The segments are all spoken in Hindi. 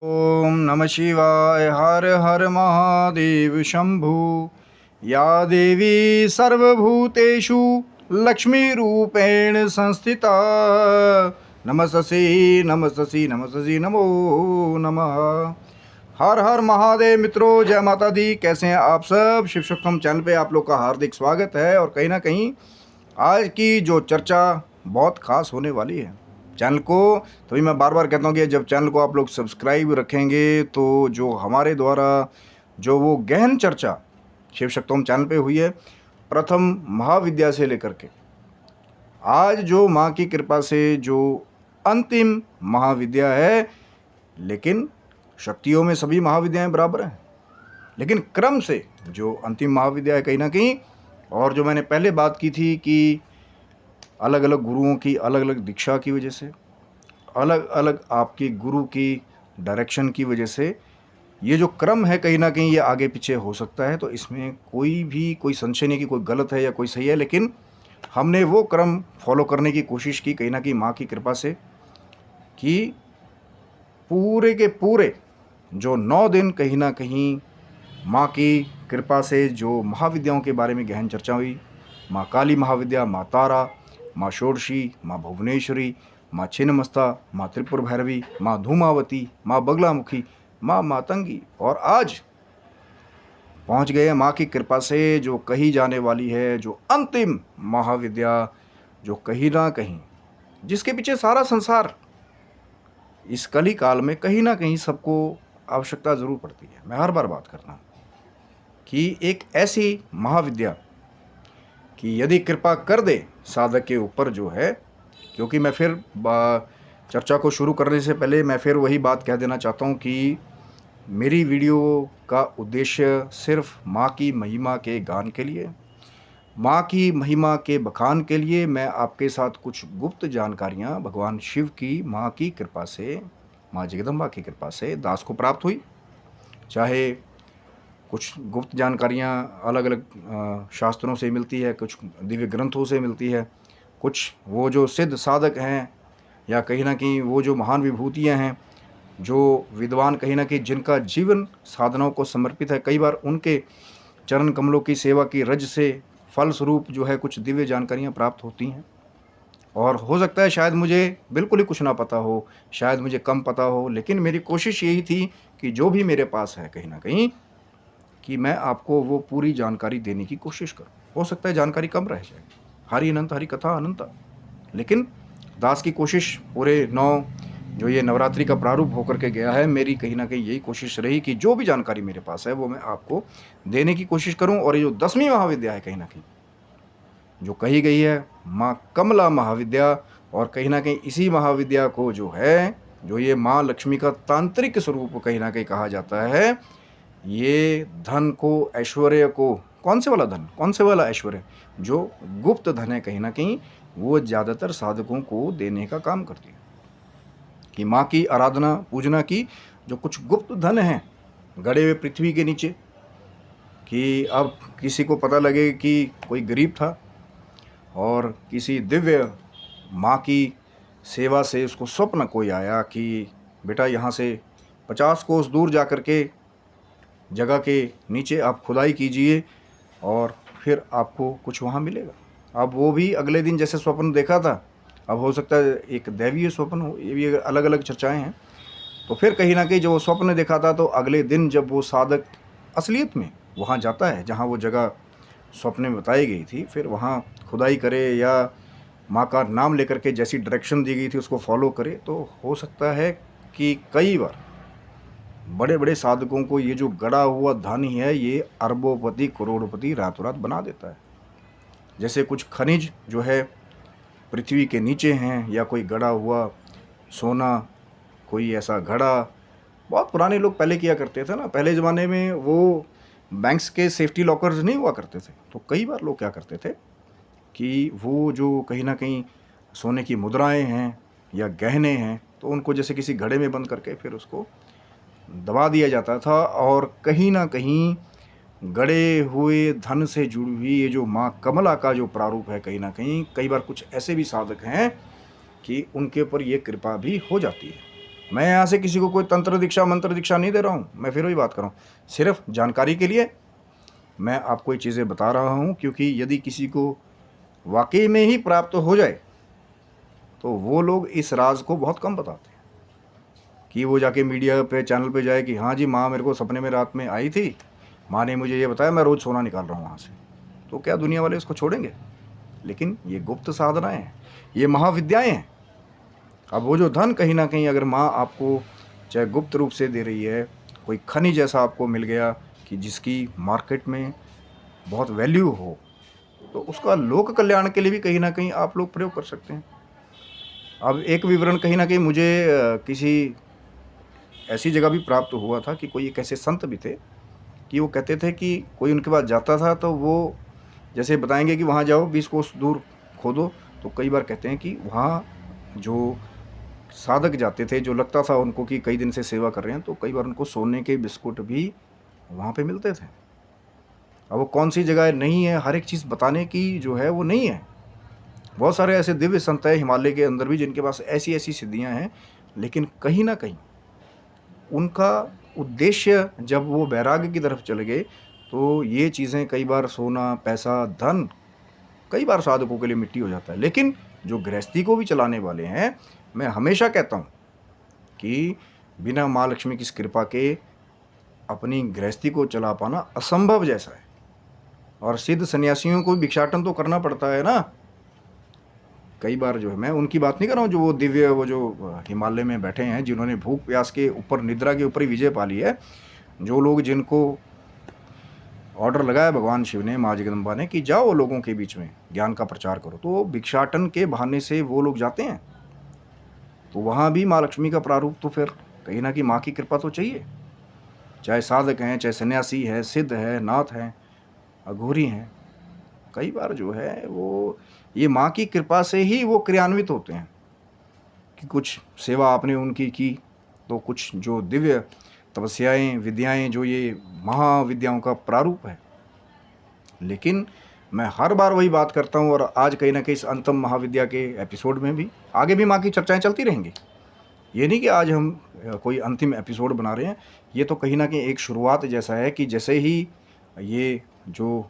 ओम नमः शिवाय। हर हर महादेव शंभु। या देवी सर्वभूतेषु लक्ष्मीरूपेण संस्थिता। नमस्तस्यै नमस्तस्यै नमस्तस्यै नमो नमः। हर हर महादेव। मित्रों जय माता दी। कैसे हैं आप सब? शिव शक्तम चैनल पे आप लोग का हार्दिक स्वागत है। और कहीं ना कहीं आज की जो चर्चा बहुत खास होने वाली है चैनल को, तो मैं बार बार कहता हूँ कि जब चैनल को आप लोग सब्सक्राइब रखेंगे तो जो हमारे द्वारा जो वो गहन चर्चा शिव शक्तम चैनल पे हुई है, प्रथम महाविद्या से लेकर के आज जो माँ की कृपा से जो अंतिम महाविद्या है, लेकिन शक्तियों में सभी महाविद्याएं बराबर हैं, लेकिन क्रम से जो अंतिम महाविद्या है कहीं ना कहीं, और जो मैंने पहले बात की थी कि अलग अलग गुरुओं की अलग अलग दीक्षा की वजह से, अलग अलग आपकी गुरु की डायरेक्शन की वजह से ये जो क्रम है कहीं ना कहीं ये आगे पीछे हो सकता है। तो इसमें कोई संशय नहीं कि कोई गलत है या कोई सही है, लेकिन हमने वो क्रम फॉलो करने की कोशिश की कहीं ना कहीं माँ की कृपा से, कि पूरे के पूरे जो 9 दिन कहीं ना कहीं माँ की कृपा से जो महाविद्याओं के बारे में गहन चर्चा हुई। माँ काली महाविद्या, माँ तारा, माँ षोडशी, माँ भुवनेश्वरी, माँ छिन्नमस्ता, माँ त्रिपुर भैरवी, माँ धूमावती, माँ बगलामुखी, माँ मातंगी, और आज पहुँच गए माँ की कृपा से जो कही जाने वाली है जो अंतिम महाविद्या, जो कहीं ना कहीं जिसके पीछे सारा संसार इस कली काल में कहीं ना कहीं सबको आवश्यकता ज़रूर पड़ती है। मैं हर बार बात करता हूँ कि एक ऐसी महाविद्या कि यदि कृपा कर दे साधक के ऊपर जो है, क्योंकि मैं फिर चर्चा को शुरू करने से पहले मैं फिर वही बात कह देना चाहता हूँ कि मेरी वीडियो का उद्देश्य सिर्फ माँ की महिमा के गान के लिए, माँ की महिमा के बखान के लिए मैं आपके साथ कुछ गुप्त जानकारियाँ भगवान शिव की माँ की कृपा से, माँ जगदम्बा की कृपा से दास को प्राप्त हुई। चाहे कुछ गुप्त जानकारियाँ अलग अलग शास्त्रों से मिलती है, कुछ दिव्य ग्रंथों से मिलती है, कुछ वो जो सिद्ध साधक हैं या कहीं ना कहीं वो जो महान विभूतियाँ हैं, जो विद्वान कहीं ना कहीं जिनका जीवन साधनाओं को समर्पित है, कई बार उनके चरण कमलों की सेवा की रज से फलस्वरूप जो है कुछ दिव्य जानकारियाँ प्राप्त होती हैं। और हो सकता है शायद मुझे बिल्कुल ही कुछ ना पता हो, शायद मुझे कम पता हो, लेकिन मेरी कोशिश यही थी कि जो भी मेरे पास है कहीं ना कहीं कि मैं आपको वो पूरी जानकारी देने की कोशिश करूं। हो सकता है जानकारी कम रह जाए, हरि अनंत हरि कथा अनंता, लेकिन दास की कोशिश पूरे 9 जो ये नवरात्रि का प्रारूप होकर के गया है, मेरी कहीं ना कहीं यही कोशिश रही कि जो भी जानकारी मेरे पास है वो मैं आपको देने की कोशिश करूं। और ये जो 10वीं महाविद्या है कहीं ना कहीं जो कही गई है माँ कमला महाविद्या, और कहीं ना कहीं इसी महाविद्या को जो है, जो ये माँ लक्ष्मी का तांत्रिक स्वरूप कहीं ना कहीं कहा जाता है, ये धन को, ऐश्वर्य को, कौन से वाला धन, कौन से वाला ऐश्वर्य, जो गुप्त धन है कहीं ना कहीं वो ज़्यादातर साधकों को देने का काम करती है। कि माँ की आराधना पूजना की जो कुछ गुप्त धन है गड़े हुए पृथ्वी के नीचे, कि अब किसी को पता लगे कि कोई गरीब था और किसी दिव्य माँ की सेवा से उसको स्वप्न कोई आया कि बेटा यहाँ से 50 कोस दूर जा कर के जगह के नीचे आप खुदाई कीजिए और फिर आपको कुछ वहाँ मिलेगा। अब वो भी अगले दिन जैसे स्वप्न देखा था, अब हो सकता है एक दैवीय स्वप्न हो, ये भी अलग अलग चर्चाएं हैं। तो फिर कहीं ना कहीं जो वो स्वप्न देखा था, तो अगले दिन जब वो साधक असलियत में वहाँ जाता है जहाँ वो जगह स्वप्न में बताई गई थी, फिर वहाँ खुदाई करे या माँ का नाम लेकर के जैसी डायरेक्शन दी गई थी उसको फॉलो करे, तो हो सकता है कि कई बार बड़े बड़े साधकों को ये जो गड़ा हुआ धन ही है ये अरबोपति करोड़पति रातों रात बना देता है। जैसे कुछ खनिज जो है पृथ्वी के नीचे हैं, या कोई गड़ा हुआ सोना, कोई ऐसा घड़ा, बहुत पुराने लोग पहले किया करते थे ना, पहले ज़माने में वो बैंक्स के सेफ्टी लॉकर्स नहीं हुआ करते थे, तो कई बार लोग क्या करते थे कि वो जो कहीं ना कहीं सोने की मुद्राएं हैं या गहने हैं, तो उनको जैसे किसी घड़े में बंद करके फिर उसको दबा दिया जाता था, और कहीं ना कहीं गड़े हुए धन से जुड़ी हुई ये जो माँ कमला का जो प्रारूप है, कहीं ना कहीं कई बार कुछ ऐसे भी साधक हैं कि उनके ऊपर ये कृपा भी हो जाती है। मैं यहाँ से किसी को कोई तंत्र दीक्षा मंत्र दीक्षा नहीं दे रहा हूँ। मैं फिर वही बात कर रहा हूँ, सिर्फ जानकारी के लिए मैं आपको ये चीज़ें बता रहा हूँ, क्योंकि यदि किसी को वाकई में ही प्राप्त हो जाए तो वो लोग इस राज को बहुत कम बताते हैं कि वो जाके मीडिया पे चैनल पे जाए कि हाँ जी माँ मेरे को सपने में रात में आई थी, माँ ने मुझे ये बताया, मैं रोज़ सोना निकाल रहा हूँ वहाँ से। तो क्या दुनिया वाले उसको छोड़ेंगे? लेकिन ये गुप्त साधनाएं हैं, ये महाविद्याएं हैं। अब वो जो धन कहीं ना कहीं अगर माँ आपको चाहे गुप्त रूप से दे रही है, कोई खनिज जैसा आपको मिल गया कि जिसकी मार्केट में बहुत वैल्यू हो, तो उसका लोक कल्याण के लिए भी कहीं ना कहीं आप लोग प्रयोग कर सकते हैं। अब एक विवरण कहीं ना कहीं मुझे किसी ऐसी जगह भी प्राप्त हुआ था कि कोई एक ऐसे संत भी थे कि वो कहते थे कि कोई उनके पास जाता था तो वो जैसे बताएंगे कि वहाँ जाओ 20 कोस दूर खोदो, तो कई बार कहते हैं कि वहाँ जो साधक जाते थे, जो लगता था उनको कि कई दिन से सेवा कर रहे हैं, तो कई बार उनको सोने के बिस्कुट भी वहाँ पे मिलते थे। अब वो कौन सी जगह नहीं है, हर एक चीज़ बताने की जो है वो नहीं है। बहुत सारे ऐसे दिव्य संत हैं हिमालय के अंदर भी जिनके पास ऐसी ऐसी सिद्धियाँ हैं, लेकिन कहीं ना कहीं उनका उद्देश्य जब वो वैराग्य की तरफ चले गए तो ये चीज़ें कई बार सोना पैसा धन कई बार साधकों के लिए मिट्टी हो जाता है। लेकिन जो गृहस्थी को भी चलाने वाले हैं, मैं हमेशा कहता हूँ कि बिना माँ लक्ष्मी की कृपा के अपनी गृहस्थी को चला पाना असंभव जैसा है। और सिद्ध सन्यासियों को भिक्षाटन तो करना पड़ता है ना। कई बार जो है, मैं उनकी बात नहीं कर रहा हूँ जो वो दिव्य वो जो हिमालय में बैठे हैं, जिन्होंने भूख प्यास के ऊपर निद्रा के ऊपर ही विजय पा ली है। जो लोग जिनको ऑर्डर लगाया भगवान शिव ने, माँ जगदम्बा ने, कि जाओ लोगों के बीच में ज्ञान का प्रचार करो, तो भिक्षाटन के बहाने से वो लोग जाते हैं। तो वहाँ भी माँ लक्ष्मी का प्रारूप तो फिर कहीं ना कहीं माँ की कृपा तो चाहिए। चाहे साधक हैं, चाहे सन्यासी है, सिद्ध है, नाथ हैं, अघोरी हैं, कई बार जो है वो ये माँ की कृपा से ही वो क्रियान्वित होते हैं कि कुछ सेवा आपने उनकी की, तो कुछ जो दिव्य तपस्याएं विद्याएं जो ये महाविद्याओं का प्रारूप है। लेकिन मैं हर बार वही बात करता हूँ, और आज कहीं ना कहीं इस अंतम महाविद्या के एपिसोड में भी आगे भी माँ की चर्चाएं चलती रहेंगी। ये नहीं कि आज हम कोई अंतिम एपिसोड बना रहे हैं, ये तो कहीं ना कहीं एक शुरुआत जैसा है कि जैसे ही ये जो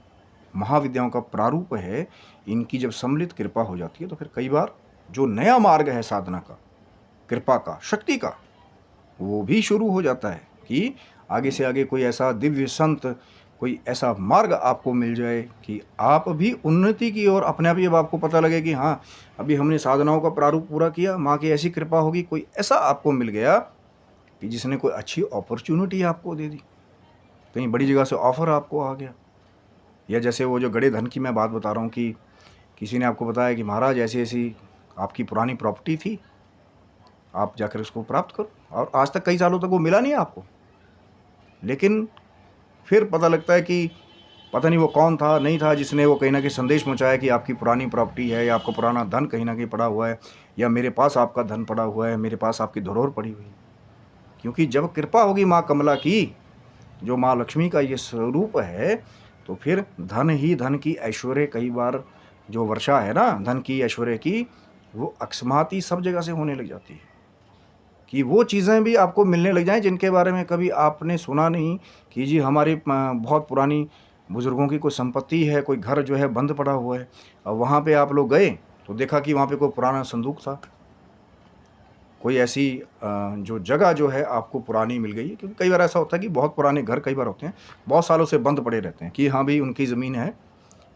महाविद्याओं का प्रारूप है, इनकी जब सम्मिलित कृपा हो जाती है तो फिर कई बार जो नया मार्ग है साधना का, कृपा का, शक्ति का, वो भी शुरू हो जाता है कि आगे से आगे कोई ऐसा दिव्य संत, कोई ऐसा मार्ग आपको मिल जाए कि आप भी उन्नति की ओर अपने आप ही, अब आपको पता लगे कि हाँ अभी हमने साधनाओं का प्रारूप पूरा किया, माँ की ऐसी कृपा होगी, कोई ऐसा आपको मिल गया कि जिसने कोई अच्छी अपॉर्चुनिटी आपको दे दी, कहीं बड़ी जगह से ऑफर आपको आ गया। या जैसे वो जो गड़े धन की मैं बात बता रहा हूँ कि किसी ने आपको बताया कि महाराज ऐसी ऐसी आपकी पुरानी प्रॉपर्टी थी, आप जाकर उसको प्राप्त करो, और आज तक कई सालों तक वो मिला नहीं है आपको। लेकिन फिर पता लगता है कि पता नहीं वो कौन था, नहीं था, जिसने वो कहीं ना कहीं संदेश पहुंचाया कि आपकी पुरानी प्रॉपर्टी है, या आपका पुराना धन कहीं ना कहीं पड़ा हुआ है, या मेरे पास आपका धन पड़ा हुआ है, मेरे पास आपकी धरोहर पड़ी हुई है। क्योंकि जब कृपा होगी माँ कमला की, जो माँ लक्ष्मी का ये स्वरूप है, तो फिर धन ही धन की ऐश्वर्य, कई बार जो वर्षा है ना धन की ऐश्वर्य की, वो अकस्मात ही सब जगह से होने लग जाती है कि वो चीज़ें भी आपको मिलने लग जाएं जिनके बारे में कभी आपने सुना नहीं कि जी हमारी बहुत पुरानी बुज़ुर्गों की कोई संपत्ति है, कोई घर जो है बंद पड़ा हुआ है, और वहाँ पे आप लोग गए तो देखा कि वहाँ पे कोई पुराना संदूक था, कोई ऐसी जो जगह जो है आपको पुरानी मिल गई है। क्योंकि कई बार ऐसा होता है कि बहुत पुराने घर कई बार होते हैं बहुत सालों से बंद पड़े रहते हैं कि हाँ भाई उनकी ज़मीन है,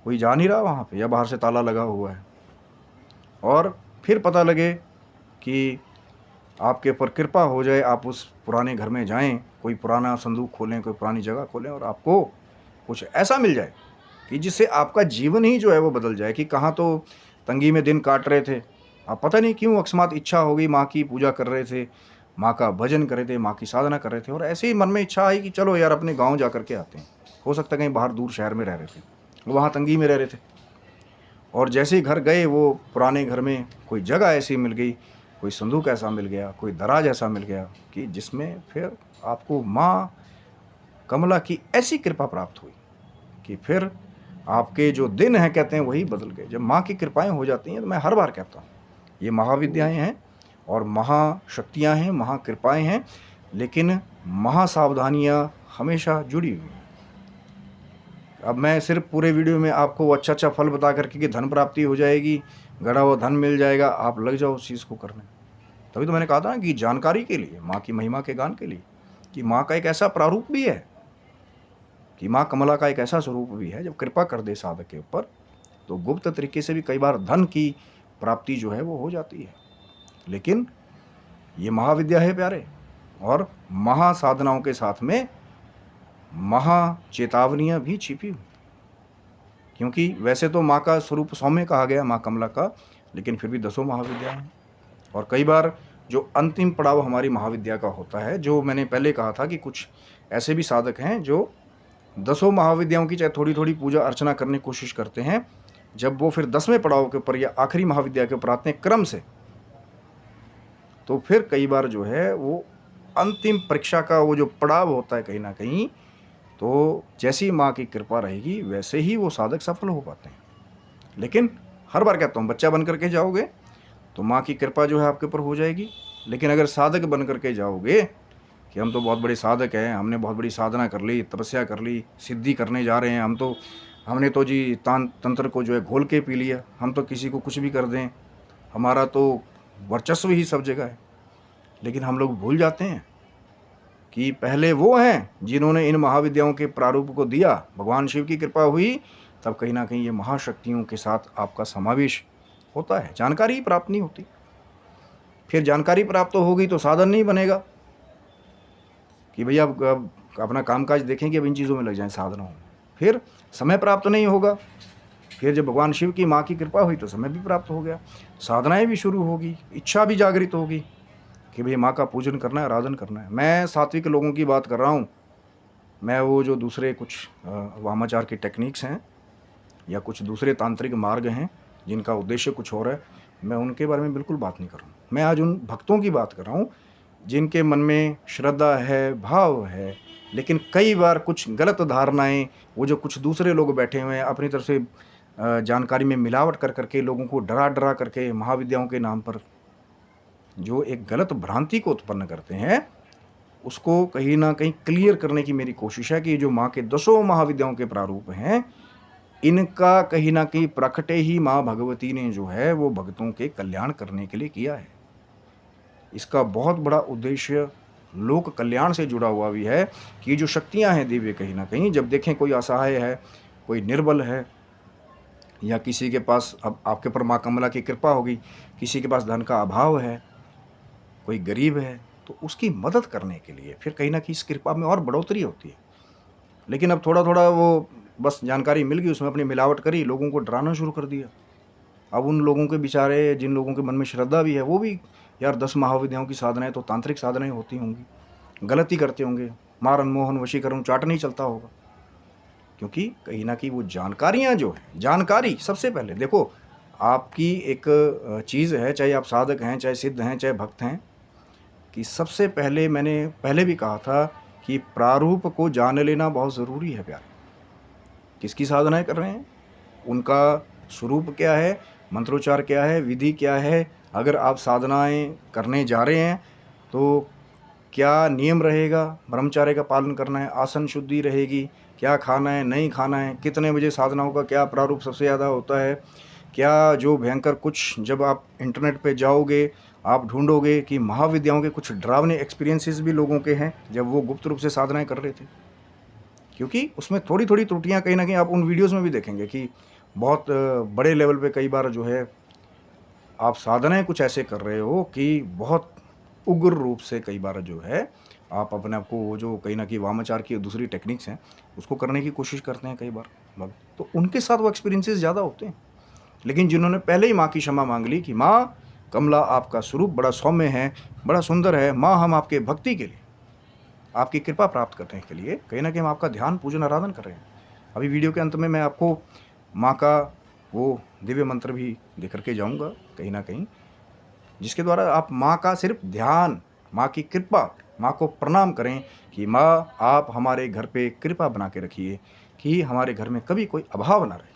कोई जा नहीं रहा वहाँ पे, या बाहर से ताला लगा हुआ है, और फिर पता लगे कि आपके ऊपर कृपा हो जाए, आप उस पुराने घर में जाएं, कोई पुराना संदूक खोलें, कोई पुरानी जगह खोलें, और आपको कुछ ऐसा मिल जाए कि जिससे आपका जीवन ही जो है वो बदल जाए। कि कहाँ तो तंगी में दिन काट रहे थे, आप पता नहीं क्यों अकस्मात इच्छा हो गई, माँ की पूजा कर रहे थे, माँ का भजन कर रहे थे, माँ की साधना कर रहे थे, और ऐसे ही मन में इच्छा आई कि चलो यार अपने गाँव जा कर के आते हैं। हो सकता है कहीं बाहर दूर शहर में रह रहे थे, वहाँ तंगी में रह रहे थे, और जैसे ही घर गए वो पुराने घर में कोई जगह ऐसी मिल गई, कोई संदूक ऐसा मिल गया, कोई दराज ऐसा मिल गया कि जिसमें फिर आपको माँ कमला की ऐसी कृपा प्राप्त हुई कि फिर आपके जो दिन हैं कहते हैं वही बदल गए। जब माँ की कृपाएं हो जाती हैं, तो मैं हर बार कहता हूँ ये महाविद्याएं हैं, और महाशक्तियाँ हैं, महाकृपाएँ हैं, लेकिन महासावधानियाँ हमेशा जुड़ी हुई हैं। अब मैं सिर्फ पूरे वीडियो में आपको अच्छा अच्छा फल बता करके कि धन प्राप्ति हो जाएगी, गड़ा हुआ धन मिल जाएगा, आप लग जाओ उस चीज़ को करने। तभी तो मैंने कहा था ना कि जानकारी के लिए, माँ की महिमा के गान के लिए, कि माँ का एक ऐसा प्रारूप भी है, कि माँ कमला का एक ऐसा स्वरूप भी है, जब कृपा कर दे साधक के ऊपर तो गुप्त तरीके से भी कई बार धन की प्राप्ति जो है वो हो जाती है। लेकिन ये महाविद्या है प्यारे, और महासाधनाओं के साथ में महाचेतावनियाँ भी छिपी हुई। क्योंकि वैसे तो माँ का स्वरूप सौम्य कहा गया, माँ कमला का, लेकिन फिर भी 10 महाविद्याएं हैं। और कई बार जो अंतिम पड़ाव हमारी महाविद्या का होता है, जो मैंने पहले कहा था कि कुछ ऐसे भी साधक हैं जो 10 महाविद्याओं की चाहे थोड़ी थोड़ी पूजा अर्चना करने की कोशिश करते हैं, जब वो फिर 10वें पड़ाव के ऊपर या आखिरी महाविद्या के ऊपर आते हैं क्रम से, तो फिर कई बार जो है वो अंतिम परीक्षा का वो जो पड़ाव होता है कहीं ना कहीं, तो जैसी माँ की कृपा रहेगी वैसे ही वो साधक सफल हो पाते हैं। लेकिन हर बार कहता हूँ, बच्चा बन करके जाओगे तो माँ की कृपा जो है आपके ऊपर हो जाएगी। लेकिन अगर साधक बन करके जाओगे कि हम तो बहुत बड़े साधक हैं, हमने बहुत बड़ी साधना कर ली, तपस्या कर ली, सिद्धि करने जा रहे हैं, हमने तो जी तंत्र को जो है घोल के पी लिया, हम तो किसी को कुछ भी कर दें, हमारा तो वर्चस्व ही सब जगह है। लेकिन हम लोग भूल जाते हैं कि पहले वो हैं जिन्होंने इन महाविद्याओं के प्रारूप को दिया, भगवान शिव की कृपा हुई, तब कहीं ना कहीं ये महाशक्तियों के साथ आपका समावेश होता है। जानकारी ही प्राप्त नहीं होती। फिर जानकारी प्राप्त होगी तो साधन नहीं बनेगा कि भैया अब अपना कामकाज देखें कि अब इन चीज़ों में लग जाएं, साधनों में। फिर समय प्राप्त नहीं होगा। फिर जब भगवान शिव की माँ की कृपा हुई तो समय भी प्राप्त हो गया, साधनाएं भी शुरू होगी, इच्छा भी जागृत होगी कि भैया माँ का पूजन करना है, आराधन करना है। मैं सात्विक लोगों की बात कर रहा हूँ, मैं वो जो दूसरे कुछ वामाचार की टेक्निक्स हैं या कुछ दूसरे तांत्रिक मार्ग हैं जिनका उद्देश्य कुछ और है, मैं उनके बारे में बिल्कुल बात नहीं कर रहा हूँ। मैं आज उन भक्तों की बात कर रहा हूँ जिनके मन में श्रद्धा है, भाव है, लेकिन कई बार कुछ गलत धारणाएं, वो जो कुछ दूसरे लोग बैठे हुए हैं अपनी तरफ से जानकारी में मिलावट कर करके लोगों को डरा डरा करके महाविद्याओं के नाम पर जो एक गलत भ्रांति को उत्पन्न करते हैं, उसको कहीं ना कहीं क्लियर करने की मेरी कोशिश है कि जो माँ के 10 महाविद्याओं के प्रारूप हैं, इनका कहीं ना कहीं प्रकटे ही माँ भगवती ने जो है वो भक्तों के कल्याण करने के लिए किया है। इसका बहुत बड़ा उद्देश्य लोक कल्याण से जुड़ा हुआ भी है कि जो शक्तियाँ हैं दिव्य, कहीं ना कहीं जब देखें कोई असहाय है, कोई निर्बल है, या किसी के पास, अब आपके ऊपर माँ कमला की कृपा होगी, किसी के पास धन का अभाव है, कोई गरीब है, तो उसकी मदद करने के लिए फिर कहीं ना कहीं इस कृपा में और बढ़ोतरी होती है। लेकिन अब थोड़ा थोड़ा वो बस जानकारी मिल गई, उसमें अपनी मिलावट करी, लोगों को डराना शुरू कर दिया। अब उन लोगों के बेचारे, जिन लोगों के मन में श्रद्धा भी है, वो भी यार 10 महाविद्याओं की साधनाएं तो तांत्रिक साधनाएं होती होंगी, गलती करते होंगे, मारन मोहन वशीकरण चाट नहीं चलता होगा। क्योंकि कहीं ना कहीं वो जानकारियाँ जो है, जानकारी सबसे पहले देखो, आपकी एक चीज़ है, चाहे आप साधक हैं, चाहे सिद्ध हैं, चाहे भक्त हैं, कि सबसे पहले मैंने पहले भी कहा था कि प्रारूप को जान लेना बहुत ज़रूरी है प्यारे। किसकी साधनाएं कर रहे हैं, उनका स्वरूप क्या है, मंत्रोच्चार क्या है, विधि क्या है, अगर आप साधनाएं करने जा रहे हैं तो क्या नियम रहेगा, ब्रह्मचार्य का पालन करना है, आसन शुद्धि रहेगी, क्या खाना है, नहीं खाना है, कितने बजे साधनाओं का क्या प्रारूप सबसे ज़्यादा होता है, क्या जो भयंकर कुछ, जब आप इंटरनेट पे जाओगे आप ढूंढोगे कि महाविद्याओं के कुछ डरावने एक्सपीरियंसेस भी लोगों के हैं जब वो गुप्त रूप से साधनाएं कर रहे थे। क्योंकि उसमें थोड़ी थोड़ी त्रुटियां कहीं ना कहीं आप उन वीडियोस में भी देखेंगे कि बहुत बड़े लेवल पे कई बार जो है आप साधनाएं कुछ ऐसे कर रहे हो कि बहुत उग्र रूप से कई बार जो है आप अपने आप को, वो जो कहीं ना कहीं वामाचार की दूसरी टेक्निक्स हैं उसको करने की कोशिश करते हैं कई बार, तो उनके साथ वो एक्सपीरियंसेस ज़्यादा होते हैं। लेकिन जिन्होंने पहले ही माँ की क्षमा मांग ली कि माँ कमला आपका स्वरूप बड़ा सौम्य है, बड़ा सुंदर है, माँ हम आपके भक्ति के लिए, आपकी कृपा प्राप्त करने के लिए कहीं ना कहीं हम आपका ध्यान पूजन आराधन कर रहे हैं। अभी वीडियो के अंत में मैं आपको माँ का वो दिव्य मंत्र भी दे करके जाऊँगा कहीं ना कहीं, जिसके द्वारा आप माँ का सिर्फ ध्यान, माँ की कृपा, माँ को प्रणाम करें कि माँ आप हमारे घर पे कृपा बना के रखिए कि हमारे घर में कभी कोई अभाव ना रहे,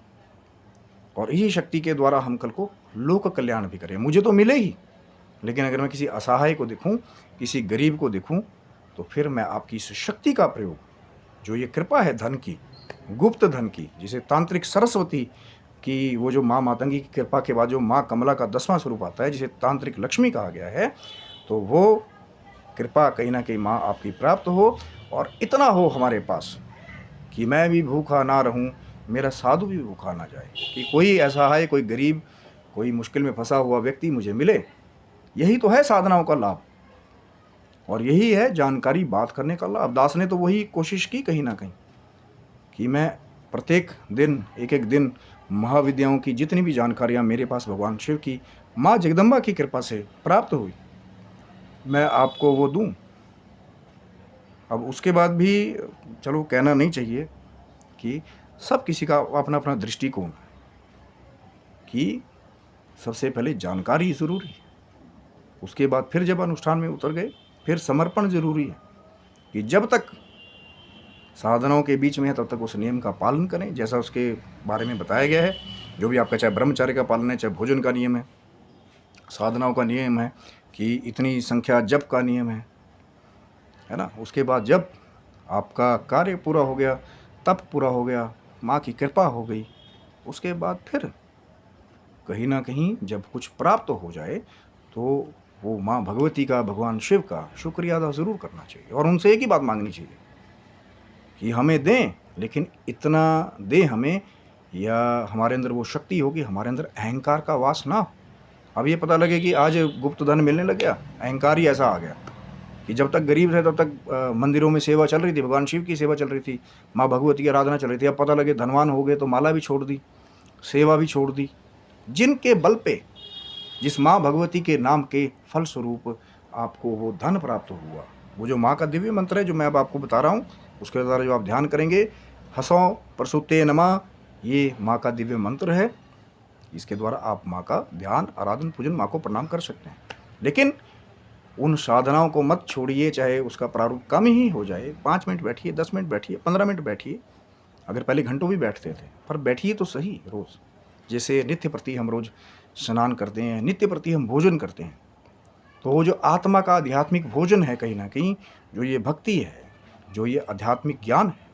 और इसी शक्ति के द्वारा हम कल को लोक कल्याण भी करें। मुझे तो मिले ही, लेकिन अगर मैं किसी असहाय को देखूं, किसी गरीब को देखूं, तो फिर मैं आपकी इस शक्ति का प्रयोग, जो ये कृपा है धन की, गुप्त धन की, जिसे तांत्रिक सरस्वती की, वो जो माँ मातंगी की कृपा के बाद जो माँ कमला का 10वां स्वरूप आता है, जिसे तांत्रिक लक्ष्मी कहा गया है, तो वो कृपा कहीं ना कहीं माँ आपकी प्राप्त हो और इतना हो हमारे पास कि मैं भी भूखा ना रहूं, मेरा साधु भी भूखा ना जाए, कि कोई ऐसा है, कोई गरीब, कोई मुश्किल में फंसा हुआ व्यक्ति मुझे मिले। यही तो है साधनाओं का लाभ, और यही है जानकारी बात करने का लाभ। दास ने तो वही कोशिश की कहीं ना कहीं कि मैं प्रत्येक दिन एक एक दिन महाविद्याओं की जितनी भी जानकारियाँ मेरे पास भगवान शिव की, माँ जगदम्बा की कृपा से प्राप्त हुई, मैं आपको वो दूं। अब उसके बाद भी चलो कहना नहीं चाहिए कि सब किसी का अपना अपना दृष्टिकोण है, कि सबसे पहले जानकारी ज़रूरी है, उसके बाद फिर जब अनुष्ठान में उतर गए फिर समर्पण ज़रूरी है, कि जब तक साधनाओं के बीच में है तब तक उस नियम का पालन करें जैसा उसके बारे में बताया गया है। जो भी आपका, चाहे ब्रह्मचर्य का पालन है, चाहे भोजन का नियम है, साधनाओं का नियम है कि इतनी संख्या जप का नियम है ना। उसके बाद जब आपका कार्य पूरा हो गया, तप पूरा हो गया, माँ की कृपा हो गई, उसके बाद फिर कहीं ना कहीं जब कुछ प्राप्त हो जाए तो वो माँ भगवती का, भगवान शिव का शुक्रिया अदा ज़रूर करना चाहिए, और उनसे एक ही बात मांगनी चाहिए कि हमें दें, लेकिन इतना दें हमें, या हमारे अंदर वो शक्ति हो कि हमारे अंदर अहंकार का वास ना हो। अब ये पता लगे कि आज गुप्त धन मिलने लग गया, अहंकार ही ऐसा आ गया कि जब तक गरीब थे तब तक मंदिरों में सेवा चल रही थी, भगवान शिव की सेवा चल रही थी, माँ भगवती की आराधना चल रही थी। अब पता लगे धनवान हो गए तो माला भी छोड़ दी, सेवा भी छोड़ दी। जिनके बल पे, जिस माँ भगवती के नाम के फल स्वरूप आपको वो धन प्राप्त हुआ, वो जो माँ का दिव्य मंत्र है जो मैं अब आपको बता रहा हूँ, उसके द्वारा जो आप ध्यान करेंगे, हसों प्रसूते नमः, ये माँ का दिव्य मंत्र है। इसके द्वारा आप माँ का ध्यान, आराधन, पूजन, माँ को प्रणाम कर सकते हैं। लेकिन उन साधनाओं को मत छोड़िए, चाहे उसका प्रारूप कम ही हो जाए। 5 मिनट बैठिए, 10 मिनट बैठिए, 15 मिनट बैठिए। अगर पहले घंटों भी बैठते थे, पर बैठिए तो सही रोज़। जैसे नित्य प्रति हम रोज़ स्नान करते हैं, नित्य प्रति हम भोजन करते हैं, तो वो जो आत्मा का आध्यात्मिक भोजन है, कहीं ना कहीं जो ये भक्ति है, जो ये आध्यात्मिक ज्ञान है,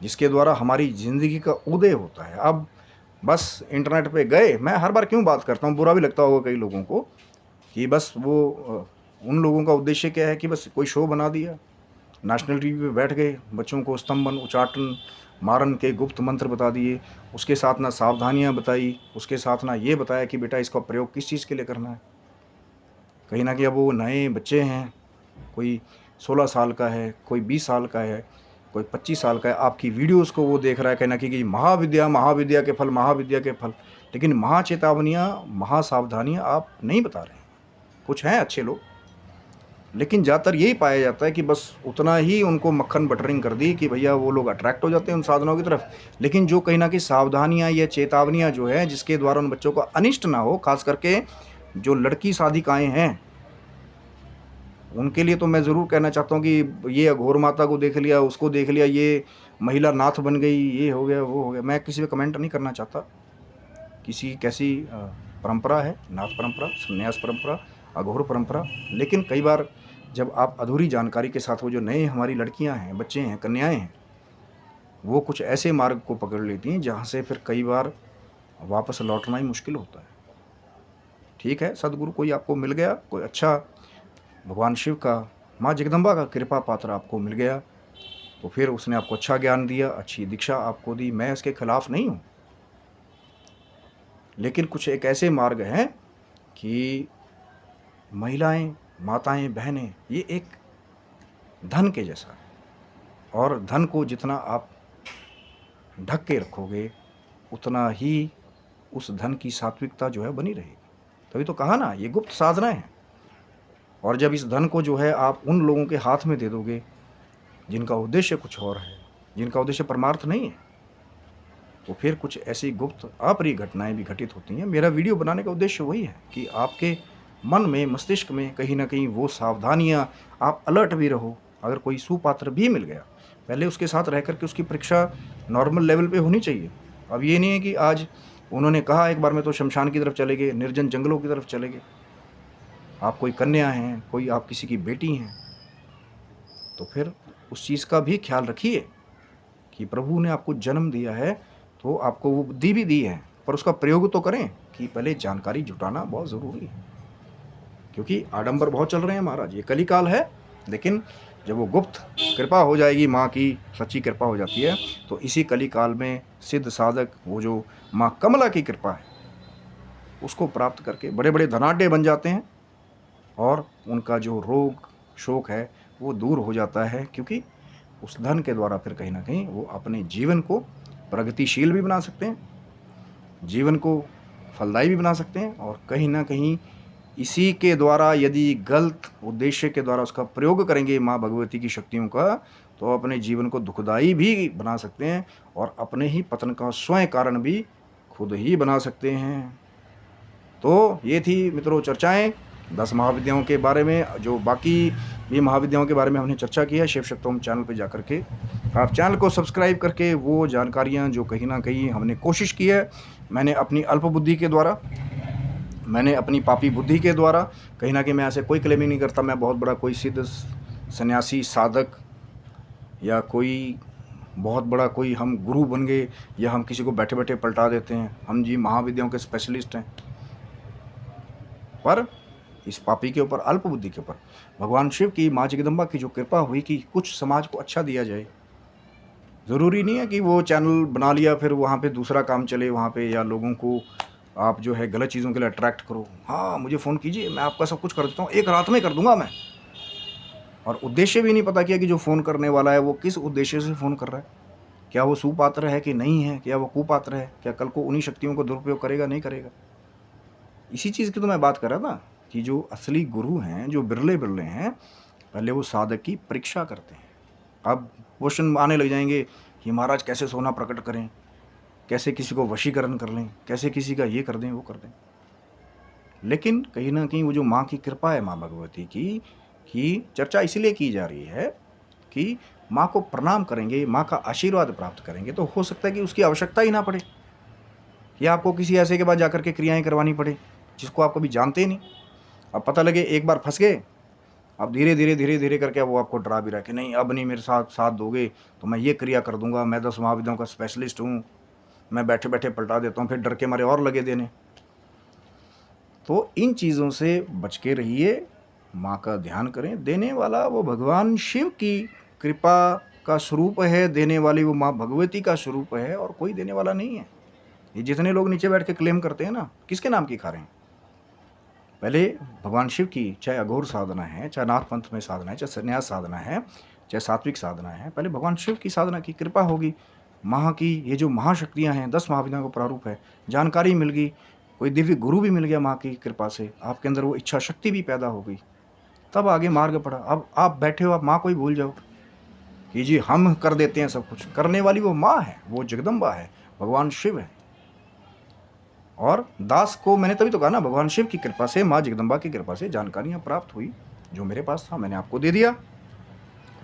जिसके द्वारा हमारी ज़िंदगी का उदय होता है। अब बस इंटरनेट पे गए, मैं हर बार क्यों बात करता हूँ, बुरा भी लगता होगा कई लोगों को, कि बस वो उन लोगों का उद्देश्य क्या है कि बस कोई शो बना दिया, नेशनल टीवी पे बैठ गए, बच्चों को स्तंभन, उच्चाटन, मारन के गुप्त मंत्र बता दिए, उसके साथ ना सावधानियाँ बताई, उसके साथ ना ये बताया कि बेटा इसका प्रयोग किस चीज़ के लिए करना है। कहीं ना कहीं अब वो नए बच्चे हैं, कोई 16 साल का है, कोई 20 साल का है, कोई 25 साल का है, आपकी वीडियोस को वो देख रहा है कहीं ना कहीं कि महाविद्या, महाविद्या के फल, महाविद्या के फल, लेकिन महाचेतावनियाँ, महासावधानियाँ आप नहीं बता रहे हैं। कुछ हैं अच्छे लोग, लेकिन ज़्यादातर यही पाया जाता है कि बस उतना ही उनको मक्खन बटरिंग कर दी कि भैया वो लोग अट्रैक्ट हो जाते हैं उन साधनों की तरफ। लेकिन जो कहीं ना कहीं सावधानियाँ या चेतावनियाँ जो है, जिसके द्वारा उन बच्चों को अनिष्ट ना हो, खास करके जो लड़की साधिकाएँ हैं, उनके लिए तो मैं ज़रूर कहना चाहता हूँ कि ये अघोर माता को देख लिया, उसको देख लिया, ये महिला नाथ बन गई, ये हो गया, वो हो गया। मैं किसी पे कमेंट नहीं करना चाहता, किसी की कैसी परंपरा है, नाथ परंपरा, संन्यास परंपरा, अघोर परंपरा। लेकिन कई बार जब आप अधूरी जानकारी के साथ, वो जो नए हमारी लड़कियां हैं, बच्चे हैं, कन्याएं हैं, वो कुछ ऐसे मार्ग को पकड़ लेती हैं जहाँ से फिर कई बार वापस लौटना ही मुश्किल होता है। ठीक है, सदगुरु कोई आपको मिल गया, कोई अच्छा भगवान शिव का, माँ जगदम्बा का कृपा पात्र आपको मिल गया, तो फिर उसने आपको अच्छा ज्ञान दिया, अच्छी दीक्षा आपको दी, मैं इसके खिलाफ नहीं हूँ। लेकिन कुछ एक ऐसे मार्ग हैं कि महिलाएं, माताएं, बहनें, ये एक धन के जैसा है, और धन को जितना आप ढक के रखोगे उतना ही उस धन की सात्विकता जो है बनी रहेगी। तभी तो कहा ना, ये गुप्त साधना है। और जब इस धन को जो है आप उन लोगों के हाथ में दे दोगे जिनका उद्देश्य कुछ और है, जिनका उद्देश्य परमार्थ नहीं है, तो फिर कुछ ऐसी गुप्त अप्रिय घटनाएं भी घटित होती हैं। मेरा वीडियो बनाने का उद्देश्य वही है कि आपके मन में, मस्तिष्क में कहीं ना कहीं वो सावधानियां, आप अलर्ट भी रहो। अगर कोई सुपात्र भी मिल गया, पहले उसके साथ रह करके उसकी परीक्षा नॉर्मल लेवल पे होनी चाहिए। अब ये नहीं है कि आज उन्होंने कहा एक बार में तो शमशान की तरफ चले गए, निर्जन जंगलों की तरफ चले गए। आप कोई कन्या हैं, कोई आप किसी की बेटी हैं, तो फिर उस चीज़ का भी ख्याल रखिए कि प्रभु ने आपको जन्म दिया है तो आपको वो बुद्धि भी दी है, पर उसका प्रयोग तो करें कि पहले जानकारी जुटाना बहुत ज़रूरी है। क्योंकि आडंबर बहुत चल रहे हैं महाराज, ये कली काल है। लेकिन जब वो गुप्त कृपा हो जाएगी, माँ की सच्ची कृपा हो जाती है, तो इसी कली काल में सिद्ध साधक वो जो माँ कमला की कृपा है उसको प्राप्त करके बड़े बड़े धनाढ्य बन जाते हैं, और उनका जो रोग शोक है वो दूर हो जाता है। क्योंकि उस धन के द्वारा फिर कहीं ना कहीं वो अपने जीवन को प्रगतिशील भी बना सकते हैं, जीवन को फलदायी भी बना सकते हैं, और कहीं ना कहीं इसी के द्वारा यदि गलत उद्देश्य के द्वारा उसका प्रयोग करेंगे माँ भगवती की शक्तियों का, तो अपने जीवन को दुखदायी भी बना सकते हैं और अपने ही पतन का स्वयं कारण भी खुद ही बना सकते हैं। तो ये थी मित्रों चर्चाएं 10 महाविद्याओं के बारे में। जो बाकी भी महाविद्याओं के बारे में हमने चर्चा की है, शिव शक्तोम चैनल पर जाकर के आप चैनल को सब्सक्राइब करके वो जानकारियाँ जो कहीं ना कहीं हमने कोशिश की है, मैंने अपनी अल्प बुद्धि के द्वारा, मैंने अपनी पापी बुद्धि के द्वारा, कहीं ना कहीं मैं ऐसे कोई क्लेम ही नहीं करता मैं बहुत बड़ा कोई सिद्ध सन्यासी साधक या कोई बहुत बड़ा कोई हम गुरु बन गए या हम किसी को बैठे बैठे पलटा देते हैं, हम जी महाविद्याओं के स्पेशलिस्ट हैं। पर इस पापी के ऊपर, अल्प बुद्धि के ऊपर भगवान शिव की, माँ जगदम्बा की जो कृपा हुई कि कुछ समाज को अच्छा दिया जाए। ज़रूरी नहीं है कि वो चैनल बना लिया फिर वहाँ पे दूसरा काम चले वहाँ पे, या लोगों को आप जो है गलत चीज़ों के लिए अट्रैक्ट करो। हाँ, मुझे फ़ोन कीजिए, मैं आपका सब कुछ कर देता हूँ, एक रात में कर दूंगा मैं। और उद्देश्य भी नहीं पता किया कि जो फ़ोन करने वाला है वो किस उद्देश्य से फ़ोन कर रहा है, क्या वो सुपात्र है कि नहीं है, क्या वो कुपात्र है, क्या कल को उन्हीं शक्तियों को दुरुपयोग करेगा नहीं करेगा। इसी चीज़ की तो मैं बात कर रहा था कि जो असली गुरु हैं, जो बिरले बिरले हैं, पहले वो साधक की परीक्षा करते हैं। अब क्वेश्चन आने लग जाएंगे कि महाराज कैसे सोना प्रकट करें, कैसे किसी को वशीकरण कर लें, कैसे किसी का ये कर दें वो कर दें। लेकिन कहीं ना कहीं वो जो माँ की कृपा है, माँ भगवती की चर्चा इसलिए की जा रही है कि माँ को प्रणाम करेंगे, माँ का आशीर्वाद प्राप्त करेंगे, तो हो सकता है कि उसकी आवश्यकता ही ना पड़े, या आपको किसी ऐसे के बाद जाकर के क्रियाएं करवानी पड़े जिसको आप कभी जानते ही नहीं। अब पता लगे एक बार फंस गए, अब धीरे धीरे करके वो आपको डरा भी रहा है कि नहीं अब नहीं मेरे साथ दोगे तो मैं ये क्रिया कर दूंगा, मैं 10 महाविद्याओं का स्पेशलिस्ट हूँ, मैं बैठे बैठे पलटा देता हूँ, फिर डर के मारे और लगे देने। तो इन चीज़ों से बच के रहिए, माँ का ध्यान करें। देने वाला वो भगवान शिव की कृपा का स्वरूप है, देने वाली वो माँ भगवती का स्वरूप है, और कोई देने वाला नहीं है। ये जितने लोग नीचे बैठ के क्लेम करते हैं ना, किसके नाम की खा रहे हैं? पहले भगवान शिव की चाहे अघोर साधना है, चाहे नाथ पंथ में साधना है, चाहे संन्यास साधना है, चाहे सात्विक साधना है, पहले भगवान शिव की साधना की कृपा होगी। माँ की ये जो महाशक्तियाँ हैं, 10 महाविद्याओं का प्रारूप है, जानकारी मिल गई, कोई दिव्य गुरु भी मिल गया माँ की कृपा से, आपके अंदर वो इच्छा शक्ति भी पैदा हो गई, तब आगे मार्ग पड़ा। अब आप बैठे हो, आप माँ को ही भूल जाओ कि जी हम कर देते हैं सब कुछ। करने वाली वो माँ है, वो जगदम्बा है, भगवान शिव है। और दास को मैंने तभी तो कहा ना, भगवान शिव की कृपा से, माँ जगदम्बा की कृपा से जानकारियाँ प्राप्त हुई। जो मेरे पास था मैंने आपको दे दिया।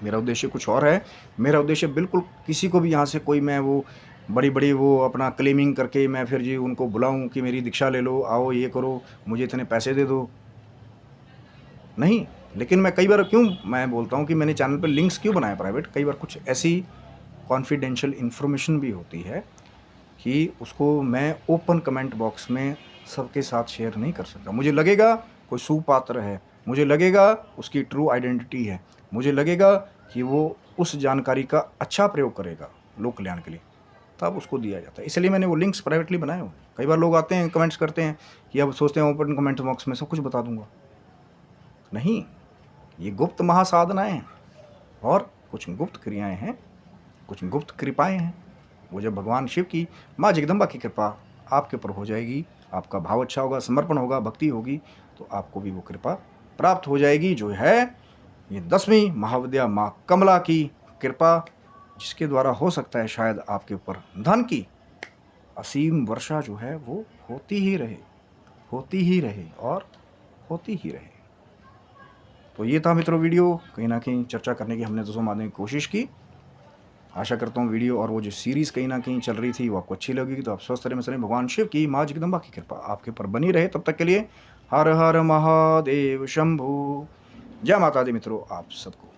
मेरा उद्देश्य कुछ और है। मेरा उद्देश्य बिल्कुल किसी को भी यहाँ से कोई मैं वो बड़ी बड़ी वो अपना क्लेमिंग करके मैं फिर जी उनको बुलाऊं कि मेरी दीक्षा ले लो, आओ ये करो, मुझे इतने पैसे दे दो, नहीं। लेकिन मैं कई बार क्यों मैं बोलता हूँ कि मैंने चैनल पर लिंक्स क्यों बनाया प्राइवेट, कई बार कुछ ऐसी कॉन्फिडेंशियल इन्फॉर्मेशन भी होती है कि उसको मैं ओपन कमेंट बॉक्स में सबके साथ शेयर नहीं कर सकता। मुझे लगेगा कोई सुपात्र है, मुझे लगेगा उसकी ट्रू आइडेंटिटी है, मुझे लगेगा कि वो उस जानकारी का अच्छा प्रयोग करेगा लोक कल्याण के लिए, तब उसको दिया जाता है। इसलिए मैंने वो लिंक्स प्राइवेटली बनाए हुए। कई बार लोग आते हैं कमेंट्स करते हैं कि अब सोचते हैं ओपन कमेंट बॉक्स में सब कुछ बता दूंगा। नहीं, ये गुप्त महासाधनाएँ हैं और कुछ गुप्त क्रियाएँ हैं, कुछ गुप्त कृपाएँ हैं। वो जब भगवान शिव की, माँ जगदम्बा की कृपा आपके ऊपर हो जाएगी, आपका भाव अच्छा होगा, समर्पण होगा, भक्ति होगी, तो आपको भी वो कृपा प्राप्त हो जाएगी। जो है ये 10वीं महाविद्या माँ कमला की कृपा, जिसके द्वारा हो सकता है शायद आपके ऊपर धन की असीम वर्षा जो है वो होती ही रहे, होती ही रहे और होती ही रहे। तो ये था मित्रों वीडियो, कहीं ना कहीं चर्चा करने की हमने दोस्तों मानने की कोशिश की। आशा करता हूँ वीडियो और वो जो सीरीज़ कहीं ना कहीं चल रही थी वो आपको अच्छी लगेगी। तो आप स्वस्थ रहें, मस्त रहें, भगवान शिव की, माँ जगदम्बा की कृपा आपके ऊपर बनी रहे। तब तक के लिए हर हर महादेव शंभू। जय माता दी मित्रों आप सबको।